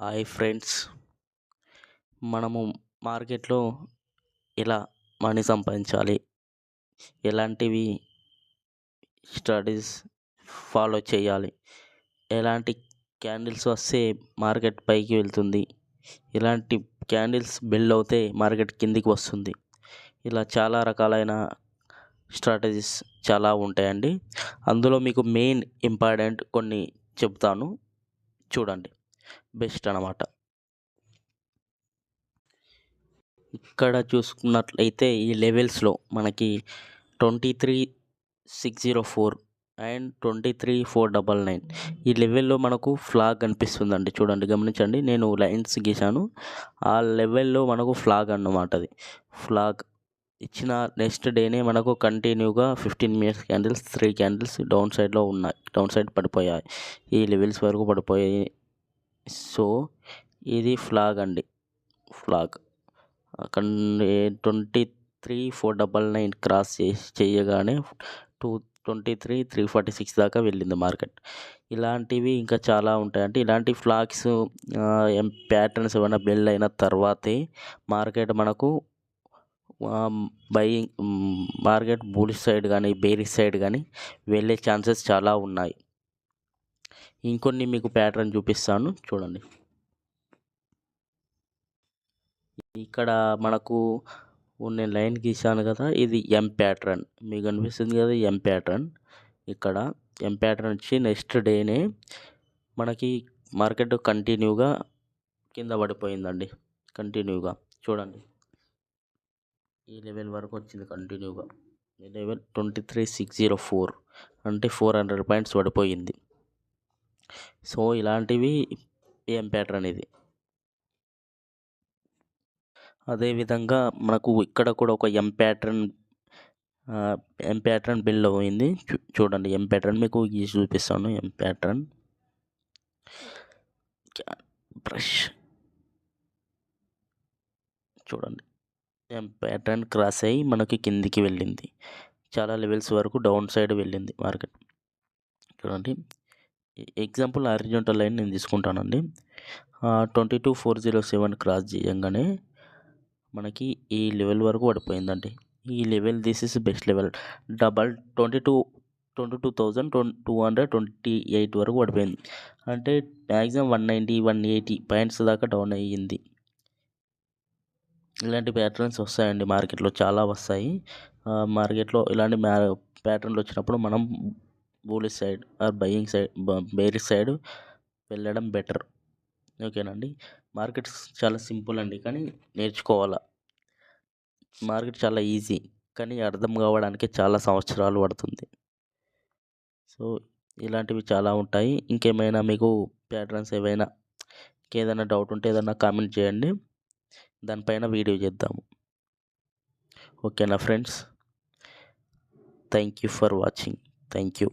Hi friends, మనము మార్కెట్లో ఎలా మనీ సంపాదించాలి, ఎలాంటివి స్టడీస్ ఫాలో చేయాలి, ఎలాంటి క్యాండిల్స్ వస్తే మార్కెట్ పైకి వెళ్తుంది, ఎలాంటి క్యాండిల్స్ బిల్డ్ అవుతే మార్కెట్ కిందికి వస్తుంది, ఇలా చాలా రకాలైన స్ట్రాటజీస్ చాలా ఉంటాయండి. అందులో మీకు మెయిన్ ఇంపార్టెంట్ కొన్ని చెప్తాను, చూడండి. బెస్ట్ అన్నమాట. ఇక్కడ చూసుకున్నట్లయితే ఈ లెవెల్స్లో మనకి 23,604 అండ్ 23,499 ఈ లెవెల్లో మనకు ఫ్లాగ్ కనిపిస్తుందండి. చూడండి, గమనించండి, నేను లైన్స్ గీశాను. ఆ లెవెల్లో మనకు ఫ్లాగ్ అన్నమాట. అది ఫ్లాగ్ ఇచ్చిన నెక్స్ట్ డేనే మనకు కంటిన్యూగా 15 మినిట్స్ క్యాండిల్స్ 3 క్యాండిల్స్ డౌన్ సైడ్లో ఉన్నాయి, డౌన్ సైడ్ పడిపోయాయి, ఈ లెవెల్స్ వరకు పడిపోయాయి. సో ఇది ఫ్లాగ్ అండి. ఫ్లాగ్ అక్కడ 23,499 క్రాస్ చేయగానే 23,346 దాకా వెళ్ళింది మార్కెట్. ఇలాంటివి ఇంకా చాలా ఉంటాయంటే ఇలాంటి ఫ్లాగ్స్ ప్యాటర్న్స్ ఏమైనా బిల్డ్ అయిన తర్వాతే మార్కెట్ మనకు బయింగ్ మార్కెట్ బులిష్ సైడ్ కానీ బేరిష్ సైడ్ కానీ వెళ్ళే ఛాన్సెస్ చాలా ఉన్నాయి. ఇంకొన్ని మీకు ప్యాటర్న్ చూపిస్తాను, చూడండి. ఇక్కడ మనకు నేను లైన్ గీసాను కదా, ఇది ఎం ప్యాటర్న్ మీకు కనిపిస్తుంది కదా, ఎం ప్యాటర్న్. ఇక్కడ ఎం ప్యాటర్న్ వచ్చి నెక్స్ట్ డేనే మనకి మార్కెట్ కంటిన్యూగా కింద పడిపోయిందండి. కంటిన్యూగా చూడండి, ఈ లెవెల్ వరకు వచ్చింది కంటిన్యూగా. ఈ లెవెల్ 23,604 అంటే 400 పాయింట్స్ పడిపోయింది. సో ఇలాంటివి ఎం ప్యాటర్న్ ఇది. అదేవిధంగా మనకు ఇక్కడ కూడా ఒక ఎం ప్యాటర్న్ బిల్డ్ అయింది. చూడండి, ఎం ప్యాటర్న్ మీకు గీసి చూపిస్తాను. ఎం ప్యాటర్న్ బ్రష్ చూడండి, ఎం ప్యాటర్న్ క్రాస్ అయ్యి మనకి కిందికి వెళ్ళింది, చాలా లెవెల్స్ వరకు డౌన్ సైడ్ వెళ్ళింది మార్కెట్. చూడండి, ఎగ్జాంపుల్ హారిజాంటల్ లైన్ నేను తీసుకుంటానండి. 22,407 క్రాస్ చేయగానే మనకి ఈ లెవెల్ వరకు పడిపోయిందండి. ఈ level this is best level. 22,228 వరకు పడిపోయింది, అంటే మ్యాక్సిమం 190 180 పాయింట్స్ దాకా డౌన్ అయ్యింది. ఇలాంటి ప్యాటర్న్స్ వస్తాయండి మార్కెట్లో, చాలా వస్తాయి. మార్కెట్లో ఇలాంటి ప్యాటర్న్లు వచ్చినప్పుడు మనం bullish side or buying side bearish side వెళ్ళడం బెటర్. ఓకేనండి. మార్కెట్ చాలా సింపుల్ అండి, కానీ నేర్చుకోవాలా. మార్కెట్ చాలా ఈజీ, కానీ అర్థం కావడానికి చాలా సంవత్సరాలు పడుతుంది. సో ఇలాంటివి చాలా ఉంటాయి. ఇంకేమైనా మీకు ప్యాటర్న్స్ ఏవైనా ఇంకేదైనా డౌట్ ఉంటే ఏదైనా కామెంట్ చేయండి, దానిపైన వీడియో చేద్దాము. ఓకేనా friends, thank you for watching. Thank you.